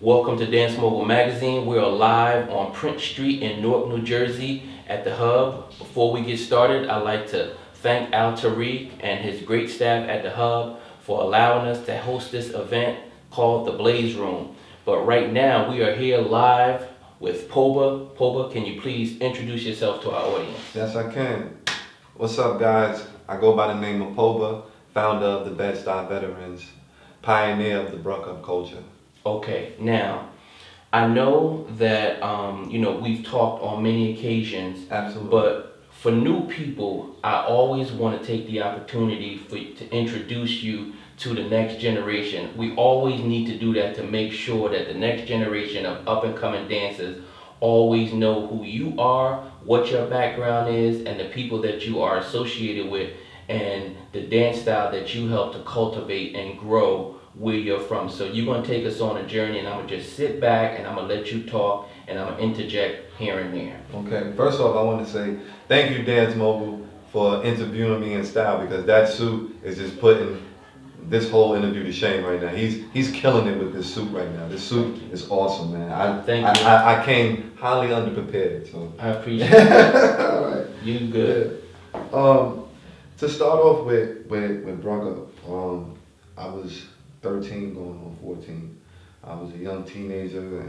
Welcome to Dance Mogul Magazine. We're live on Prince Street in Newark, New Jersey at the Hub. Before we get started, I'd like to thank Al Tariq and his great staff at the Hub for allowing us to host this event called the BlaZe Room. But right now, we are here live with Poba. Poba, can you please introduce yourself to our audience? Yes, I can. What's up, guys? I go by the name of Poba, founder of the Bed-Stuy Veterans, pioneer of the Bruck-Up culture. Okay, now I know that we've talked on many occasions. Absolutely. But for new people, I always want to take the opportunity to introduce you to the next generation. We always need to do that to make sure that the next generation of up and coming dancers always know who you are, what your background is, and the people that you are associated with, and the dance style that you help to cultivate and grow where you're from. So you're gonna take us on a journey, and I'm gonna just sit back and I'm gonna let you talk, and I'm gonna interject here and there. Okay, first off, I want to say thank you, Dance Mogul, for interviewing me in style, because that suit is just putting this whole interview to shame right now. He's killing it with this suit right now. This suit is awesome, man. Thank you. I came highly underprepared, so. I appreciate it. All right. You good. Yeah. To start off with Bruck-Up, I was 13 going on 14. I was a young teenager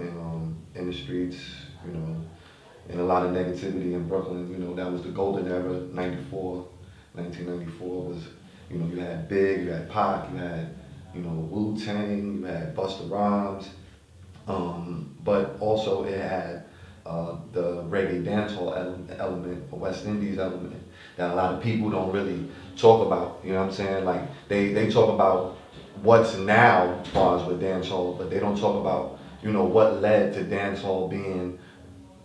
in the streets, and a lot of negativity in Brooklyn. That was the golden era, 1994 was, you had Big, you had Pac, you had, Wu-Tang, you had Busta Rhymes, but also it had the reggae dancehall element, the West Indies element, that a lot of people don't really talk about. You know what I'm saying? Like they talk about what's now as far as with dancehall, but they don't talk about what led to dancehall being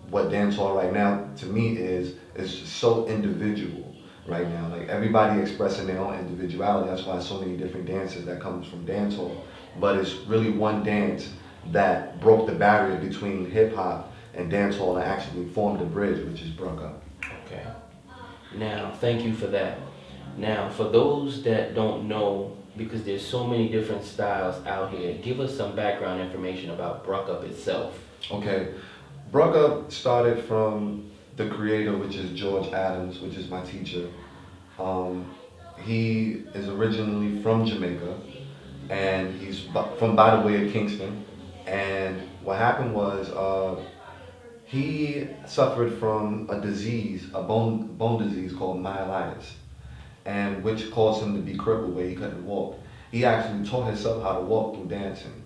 what dancehall right now to me is so individual right now. Like everybody expressing their own individuality. That's why so many different dances that comes from dancehall. But it's really one dance that broke the barrier between hip hop and dancehall and actually formed a bridge, which is Bruck-Up. Okay. Now, thank you for that. Now, for those that don't know, because there's so many different styles out here, give us some background information about Bruck-Up itself. Okay. Bruck-Up started from the creator, which is George Adams, which is my teacher. He is originally from Jamaica, and he's from by the way of Kingston. And what happened was he suffered from a disease, a bone disease called myelitis, and which caused him to be crippled where he couldn't walk. He actually taught himself how to walk through dancing.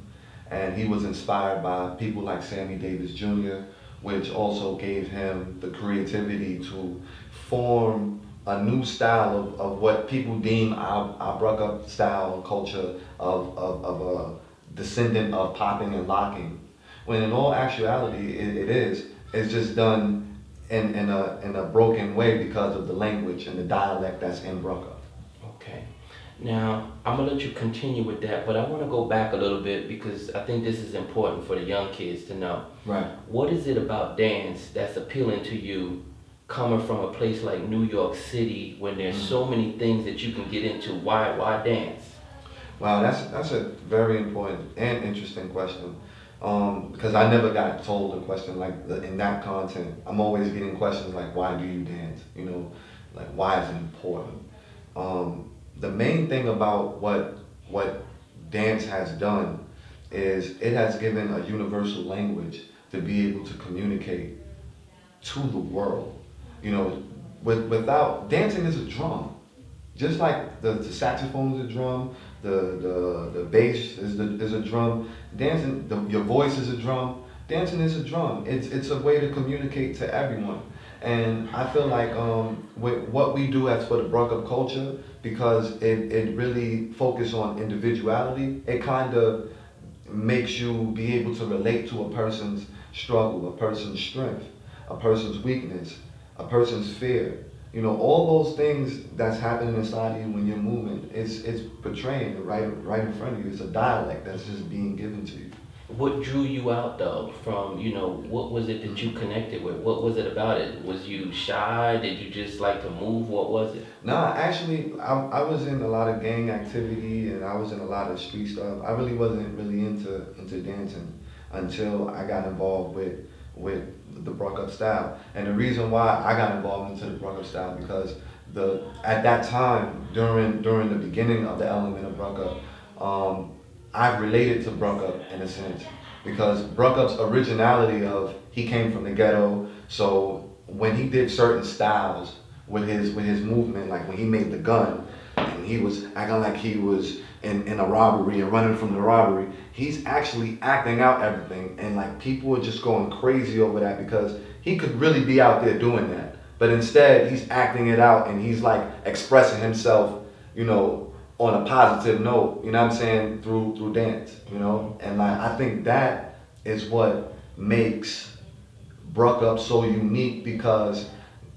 And he was inspired by people like Sammy Davis Jr., which also gave him the creativity to form a new style of what people deem our Bruck-Up style and culture of a descendant of popping and locking. When in all actuality, it's just done in a broken way because of the language and the dialect that's in Bruck-Up. Okay. Now, I'm going to let you continue with that, but I want to go back a little bit because I think this is important for the young kids to know. Right. What is it about dance that's appealing to you coming from a place like New York City when there's so many things that you can get into? Why dance? Wow, that's a very important and interesting question. Because I never got told a question in that content. I'm always getting questions like, why do you dance? Like, why is it important? The main thing about what dance has done is it has given a universal language to be able to communicate to the world. Without dancing is a drum, just like the saxophone is a drum, the bass is a drum. Dancing, your voice is a drum. Dancing is a drum. It's a way to communicate to everyone. And I feel like with what we do as for the Bruck-Up culture, because it really focuses on individuality, it kind of makes you be able to relate to a person's struggle, a person's strength, a person's weakness, a person's fear. All those things that's happening inside of you when you're moving, it's portraying it right in front of you. It's a dialect that's just being given to you. What drew you out though from, what was it that you connected with? What was it about it? Was you shy? Did you just like to move? What was it? Nah, actually, I was in a lot of gang activity and I was in a lot of street stuff. I really wasn't really into dancing. until I got involved with the Bruck Up style. And the reason why I got involved into the Bruck Up style because the at that time during the beginning of the element of Bruck Up, I related to Bruck Up in a sense because Bruck Up's originality of he came from the ghetto, so when he did certain styles with his movement, like when he made the gun and he was acting like he was in a robbery and running from the robbery, he's actually acting out everything and like people are just going crazy over that because he could really be out there doing that. But instead he's acting it out and he's like expressing himself, you know, on a positive note, you know what I'm saying, through dance, you know? And like I think that is what makes Bruck Up so unique because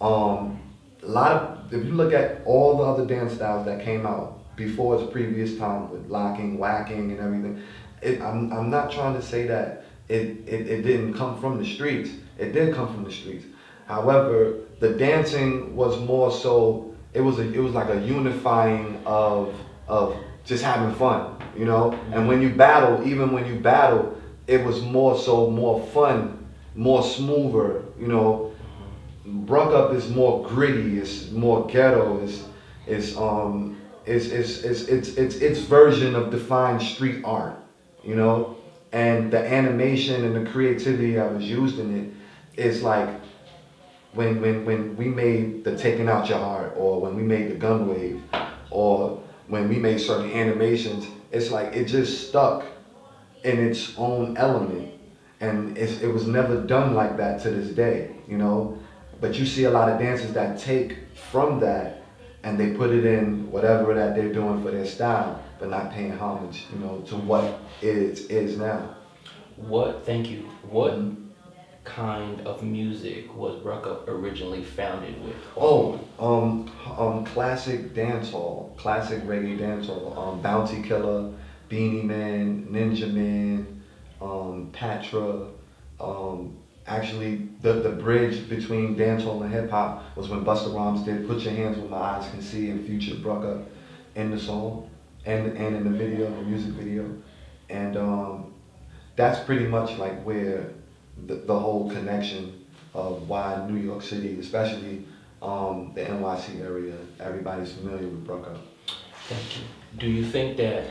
a lot of if you look at all the other dance styles that came out before its previous time with locking, whacking, and everything, I'm not trying to say that it didn't come from the streets. It did come from the streets. However, the dancing was more so. It was like a unifying of just having fun, you know. And when you battle, even when you battle, it was more so more fun, more smoother, you know. Brunk Up is more gritty. It's more ghetto. It's it's its version of defined street art, you know. And the animation and the creativity that was used in it is like when we made the Taking Out Your Heart or when we made the Gun Wave or when we made certain animations. It's like it just stuck in its own element, and it was never done like that to this day, you know. But you see a lot of dancers that take from that and they put it in whatever that they're doing for their style, but not paying homage, you know, to what it is now. Thank you. What Mhm. kind of music was Bruckup originally founded with? Oh, classic dancehall, classic reggae dancehall. Bounty Killer, Beanie Man, Ninja Man, Patra. Um, Actually, the bridge between dancehall and hip hop was when Busta Rhymes did "Put Your Hands Where My Eyes Can See" and Future Bruck Up in the song and in the video, the music video, and that's pretty much like where the whole connection of why New York City, especially the NYC area, everybody's familiar with Bruck Up. Thank you. Do you think that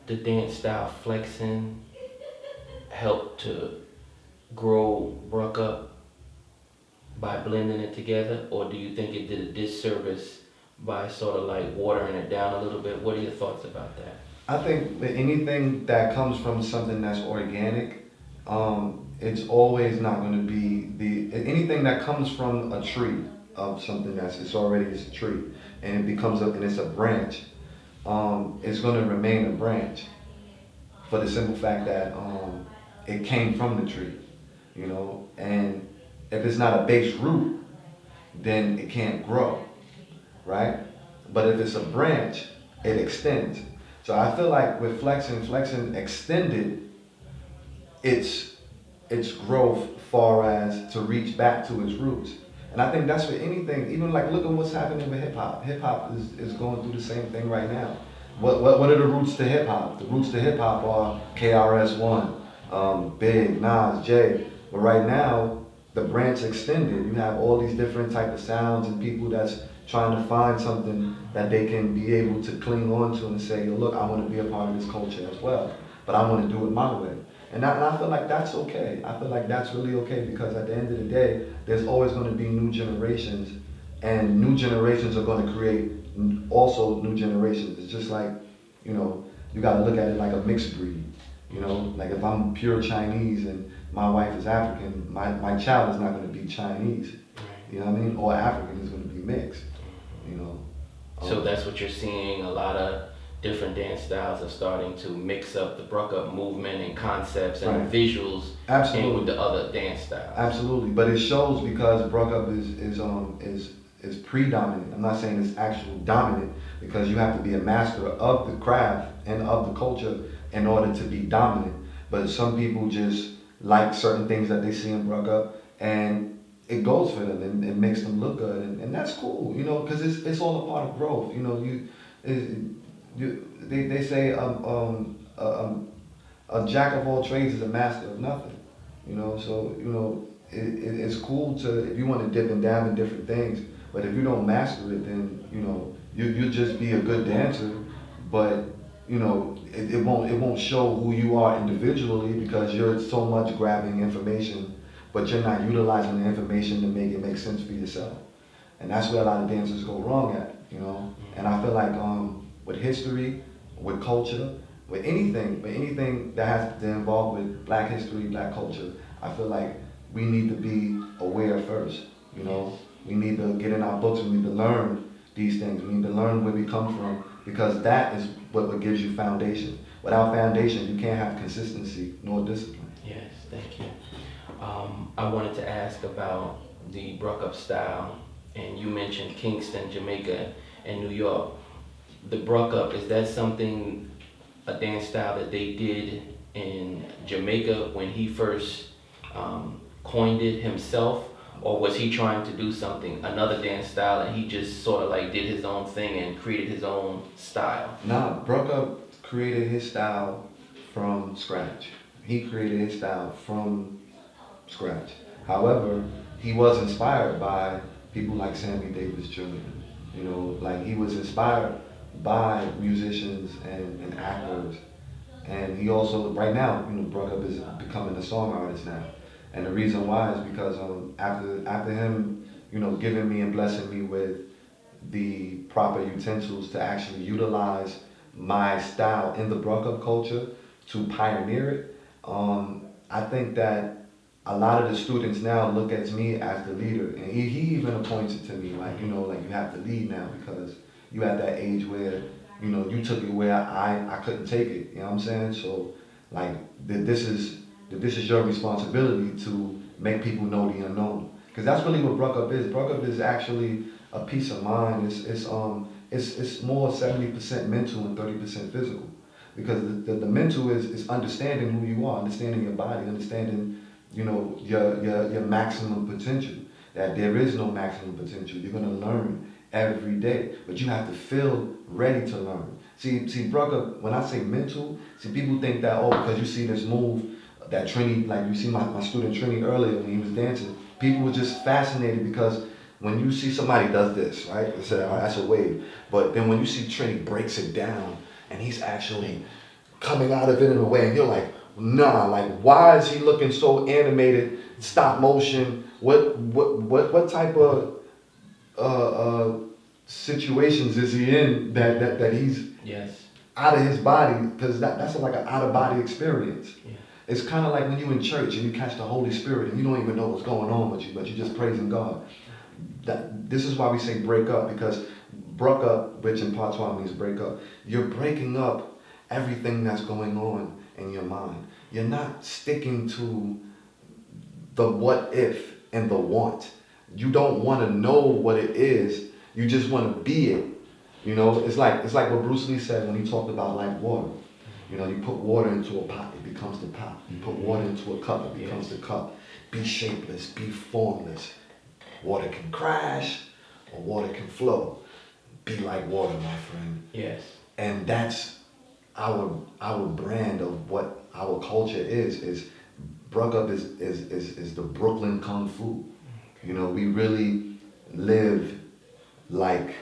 the dance style flexing helped to grow Bruckup by blending it together, or do you think it did a disservice by sort of like watering it down a little bit? What are your thoughts about that? I think that anything that comes from something that's organic, it's always not going to be anything that comes from a tree of something that's it's already is a tree, and it becomes and it's a branch. It's going to remain a branch for the simple fact that it came from the tree, you know. And if it's not a base root, then it can't grow, right? But if it's a branch, it extends. So I feel like with flexing extended its its growth far as to reach back to its roots. And I think that's for anything, even like look at what's happening with hip hop. Hip hop is going through the same thing right now. What are the roots to hip hop? The roots to hip hop are KRS-One, Big, Nas, Jay. But right now, the branch extended. You have all these different type of sounds and people that's trying to find something that they can be able to cling on to and say, look, I want to be a part of this culture as well, but I want to do it my way. And I feel like that's okay. I feel like that's really okay because at the end of the day, there's always going to be new generations, and new generations are going to create also new generations. It's just like, you know, you got to look at it like a mixed breed. You know, like if I'm pure Chinese and my wife is African, my child is not going to be Chinese. You know what I mean? Or African is going to be mixed. You know. So that's what you're seeing. A lot of different dance styles are starting to mix up the Bruckup movement and concepts and Right. visuals in with the other dance styles. Absolutely, but it shows because Bruckup is predominant. I'm not saying it's actual dominant because you have to be a master of the craft and of the culture in order to be dominant. But some people just like certain things that they see in Bruckup and it goes for them and it makes them look good and that's cool, you know, because it's all a part of growth. You know, they say a jack of all trades is a master of nothing. So it's cool to if you want to dip and dab in different things, but if you don't master it, then you just be a good dancer, but it won't show who you are individually because you're so much grabbing information, but you're not utilizing the information to make it make sense for yourself. And that's where a lot of dancers go wrong at. And I feel like with history, with culture, with anything that has to involve with black history, black culture, I feel like we need to be aware first. We need to get in our books, we need to learn these things, we need to learn where we come from, because that is what gives you foundation. Without foundation, you can't have consistency nor discipline. Yes, thank you. I wanted to ask about the Bruck Up style, and you mentioned Kingston, Jamaica, and New York. The Bruck Up, is that something, a dance style that they did in Jamaica when he first coined it himself, or was he trying to do something, another dance style, and he just sort of like did his own thing and created his own style? Nah, Bruckup created his style from scratch. He created his style from scratch. However, he was inspired by people like Sammy Davis Jr. Like he was inspired by musicians and actors. And he also, right now, Bruckup is becoming a song artist now. And the reason why is because after him, giving me and blessing me with the proper utensils to actually utilize my style in the Bruckup culture to pioneer it, I think that a lot of the students now look at me as the leader, and he even points it to me like you have to lead now because you at that age where you took it where I couldn't take it. You know what I'm saying? So like this is your responsibility to make people know the unknown, because that's really what Bruckup is. Bruckup is actually a peace of mind. It's more 70% mental and 30% physical, because the mental is understanding who you are, understanding your body, understanding your maximum potential. That there is no maximum potential. You're gonna learn every day, but you have to feel ready to learn. See, Bruckup, when I say mental, people think that because you see this move that Trini, like you see my student Trini earlier when he was dancing, people were just fascinated because when you see somebody does this, right? They say, "Oh, that's a wave." But then when you see Trini breaks it down and he's actually coming out of it in a way, and you're like, nah, like why is he looking so animated, stop motion? What type of situations is he in that he's Yes. out of his body? Because that's like an out of body experience. Yeah. It's kind of like when you in church and you catch the Holy Spirit and you don't even know what's going on with you, but you're just praising God. This is why we say break up, because broke up, which in patois means break up. You're breaking up everything that's going on in your mind. You're not sticking to the what if and the want. You don't want to know what it is. You just want to be it. It's like what Bruce Lee said when he talked about like water. You put water into a pot, it becomes the pot. You put water into a cup, it becomes the cup. Be shapeless, be formless. Water can crash or water can flow. Be like water, my friend. Yes. And that's our brand of what our culture is Bruckup is the Brooklyn Kung Fu. We really live like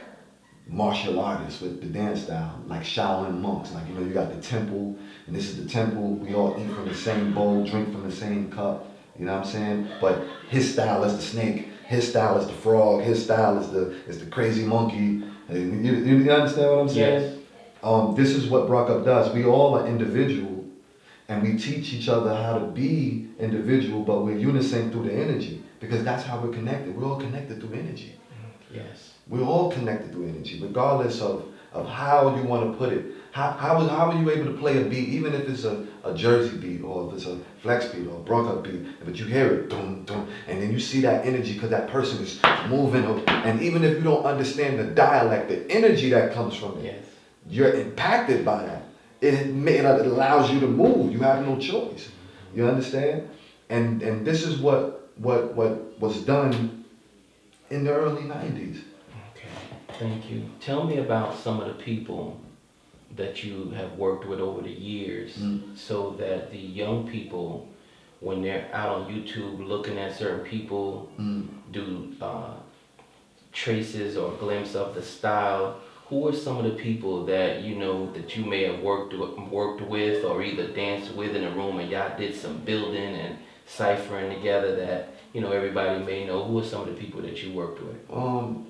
martial artists with the dance style, like Shaolin monks. Like, you got the temple, and this is the temple. We all eat from the same bowl, drink from the same cup. You know what I'm saying? But his style is the snake. His style is the frog. His style is the crazy monkey. You understand what I'm saying? Yes. This is what Bruckup does. We all are individual, and we teach each other how to be individual, but we're unison through the energy, because that's how we're connected. We're all connected through energy. Yes. We're all connected through energy, regardless of how you want to put it. How are you able to play a beat, even if it's a Jersey beat, or if it's a flex beat or a Bruckup beat, but you hear it, dum, dum, and then you see that energy because that person is moving, and even if you don't understand the dialect, the energy that comes from it, Yes. you're impacted by that. It allows you to move. You have no choice. You understand? And this is what was done in the early 90s. Okay. Thank you. Tell me about some of the people that you have worked with over the years, Mm. so that the young people, when they're out on YouTube looking at certain people Mm. do traces or glimpse of the style, who are some of the people that you know that you may have worked with or either danced with in a room and y'all did some building and ciphering together that you know everybody may know? Who are some of the people that you worked with? Um,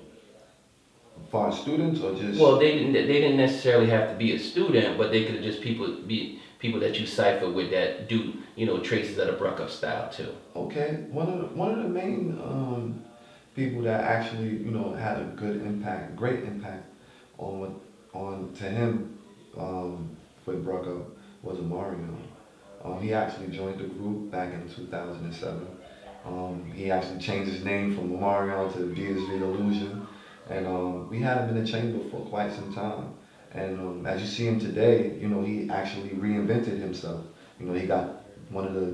for students or just Well, they didn't necessarily have to be a student, but they could just be people that you cipher with that do you know traces of the Bruck up style too. okay. One of the main people that actually had a good impact, great impact on to him with Bruggo was Mario. He actually joined the group back in 2007. He actually changed his name from Mario to BSV Illusion, and we had him in the chamber for quite some time. And as you see him today, he actually reinvented himself. He got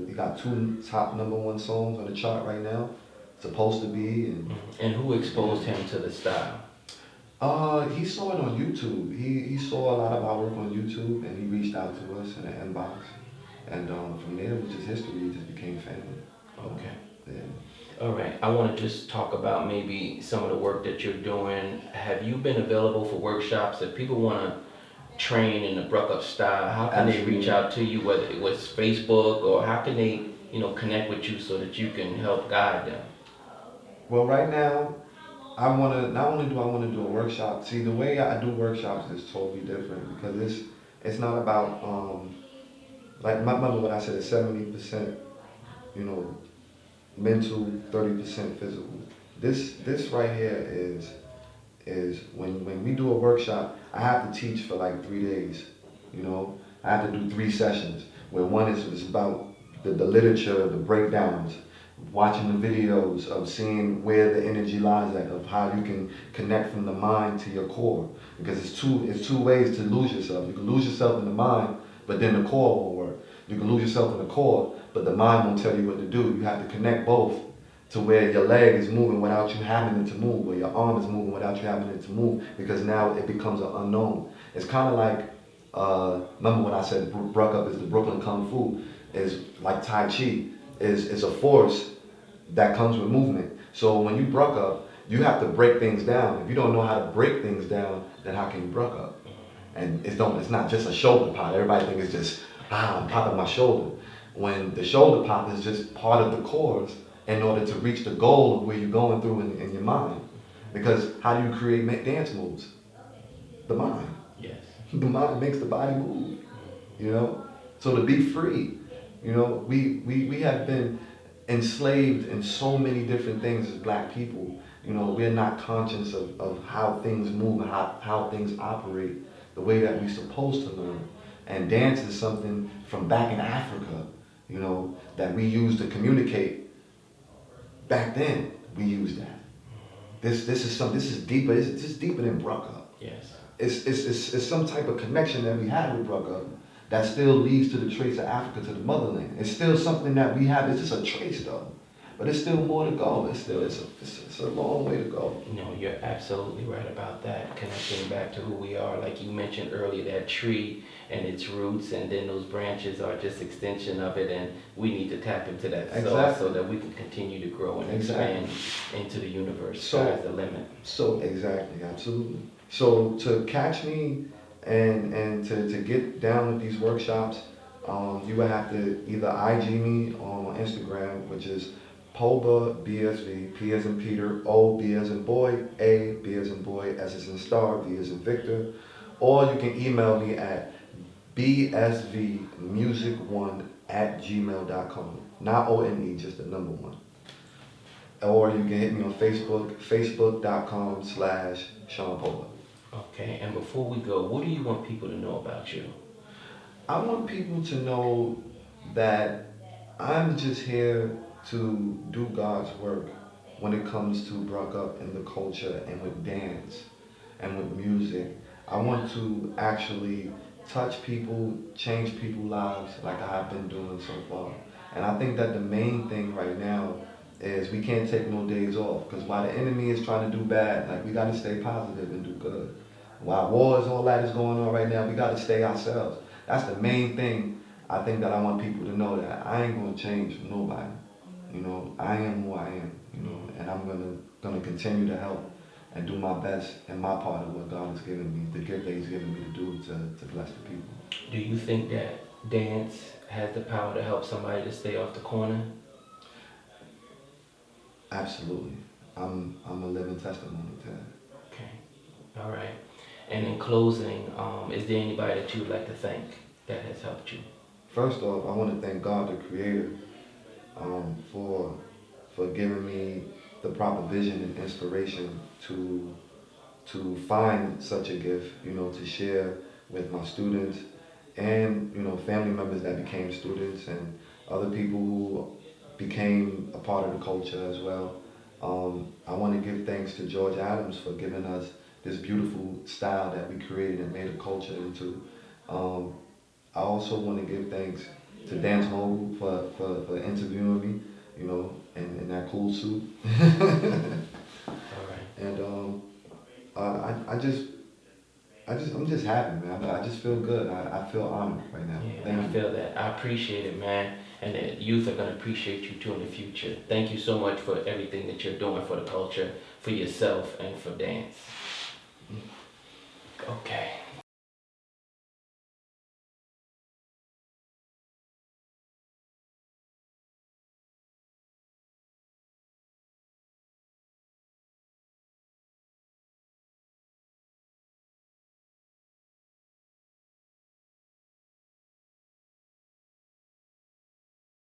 he got two top number one songs on the chart right now. Supposed to be, and And who exposed him to the style? he saw it on YouTube. He saw a lot of our work on YouTube, and he reached out to us in the inbox. And from there, it was just history. It just became family. Okay. Yeah. All right. I want to just talk about maybe some of the work that you're doing. Have you been available for workshops? If people want to train in the Bruck Up style, how can they reach Absolutely. out to you? Whether it was Facebook or how can they, you know, connect with you so that you can help guide them? Well, right now, I want to not only do I want to do a workshop. See, the way I do workshops is totally different because it's not about like remember what I said. It's 70%, you know, mental, 30% physical. This right here is when we do a workshop, I have to teach for like 3 days. I have to do 3 sessions where one is about the literature, the breakdowns, watching the videos of seeing where the energy lies at, of how you can connect from the mind to your core. Because it's two ways to lose yourself. You can lose yourself in the mind, but then the core won't work. You can lose yourself in the core, but the mind won't tell you what to do. You have to connect both to where your leg is moving without you having it to move, or your arm is moving without you having it to move, because now it becomes an unknown. It's kind of like, remember when I said Bruck Up is the Brooklyn Kung Fu, is like Tai Chi, is a force that comes with movement. So when you Bruck Up, you have to break things down. If you don't know how to break things down, then how can you Bruck Up? And it's not just a shoulder pop. Everybody thinks it's just, I'm popping my shoulder. When the shoulder pop is just part of the chorus in order to reach the goal of where you're going through in your mind. Because how do you create dance moves? The mind. Yes. The mind makes the body move, you know? So to be free, we have been enslaved in so many different things as black people. We're not conscious of how things move and how things operate the way that we're supposed to learn. And dance is something from back in Africa, that we use to communicate. Back then, we used that. This is deeper. This is deeper than Brucka. Yes. It's some type of connection that we have with Brucka that still leads to the trace of Africa to the motherland. It's still something that we have. It's just a trace though, but it's still more to go. It's a long way to go. No, you're absolutely right about that. Connecting back to who we are, like you mentioned earlier, that tree and its roots, and then those branches are just extension of it, and we need to tap into that source Exactly. so that we can continue to grow and expand into the universe. So- Sky's the limit. So exactly, absolutely. So to catch me and to get down with these workshops, you would have to either IG me on Instagram, which is Poba BSV, P as in Peter, O B as in boy, A B as in boy, S as in star, V as in Victor, or you can email me at bsvmusic1@gmail.com. Not ONE, just the number one. Or you can hit me on Facebook, facebook.com/Sean Pola. Okay, and before we go, what do you want people to know about you? I want people to know that I'm just here to do God's work when it comes to Bruck Up in the culture and with dance and with music. I want to actually touch people, change people's lives like I've been doing so far. And I think that the main thing right now is we can't take no days off because while the enemy is trying to do bad, like we got to stay positive and do good. While wars, all that is going on right now, we got to stay ourselves. That's the main thing I think that I want people to know, that I ain't gonna change for nobody. You know, I am who I am. You know, and I'm gonna continue to help and do my best in my part of what God has given me, the gift that He's given me to do to bless the people. Do you think that dance has the power to help somebody to stay off the corner? Absolutely, I'm a living testimony to that. Okay, all right. And in closing, is there anybody that you would like to thank that has helped you? First off, I want to thank God, the Creator, for giving me the proper vision and inspiration to find such a gift, you know, to share with my students and, you know, family members that became students and other people who became a part of the culture as well. I want to give thanks to George Adams for giving us this beautiful style that we created and made a culture into. Um, I also want to give thanks to Dance Mogul for interviewing me, you know, in that cool suit. All right. And I'm just happy, man. I just feel good. I feel honored right now. Yeah, Thank I you. feel that. I appreciate it, man. And the youth are going to appreciate you too in the future. Thank you so much for everything that you're doing for the culture, for yourself, and for dance. Okay.